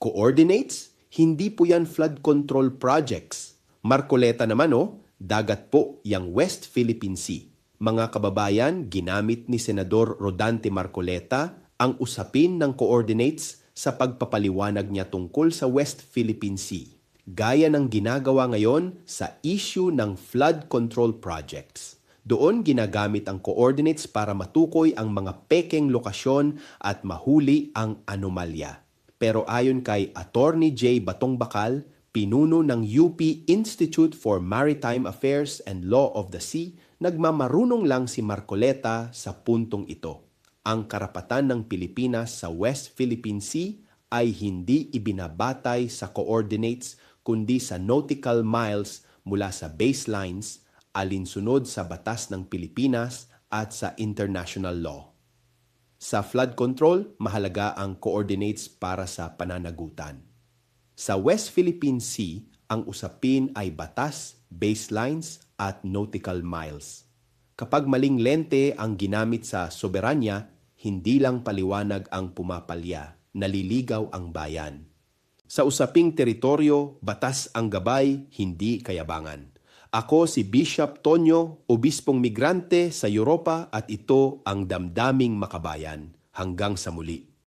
Coordinates? Hindi po yan flood control projects. Marcoleta naman dagat po yang West Philippine Sea. Mga kababayan, ginamit ni Senador Rodante Marcoleta ang usapin ng coordinates sa pagpapaliwanag niya tungkol sa West Philippine Sea. Gaya ng ginagawa ngayon sa issue ng flood control projects. Doon ginagamit ang coordinates para matukoy ang mga pekeng lokasyon at mahuli ang anomalya. Pero ayon kay Attorney J. Batong Bakal, pinuno ng UP Institute for Maritime Affairs and Law of the Sea, nagmamarunong lang si Marcoleta sa puntong ito. Ang karapatan ng Pilipinas sa West Philippine Sea ay hindi ibinabatay sa coordinates kundi sa nautical miles mula sa baselines alinsunod sa batas ng Pilipinas at sa international law. Sa flood control, mahalaga ang coordinates para sa pananagutan. Sa West Philippine Sea, ang usapin ay batas, baselines at nautical miles. Kapag maling lente ang ginamit sa soberanya, hindi lang paliwanag ang pumapalya, naliligaw ang bayan. Sa usaping teritoryo, batas ang gabay, hindi kayabangan. Ako si Bishop Tonyo, obispong migrante sa Europa at ito ang Damdaming Makabayan. Hanggang sa muli.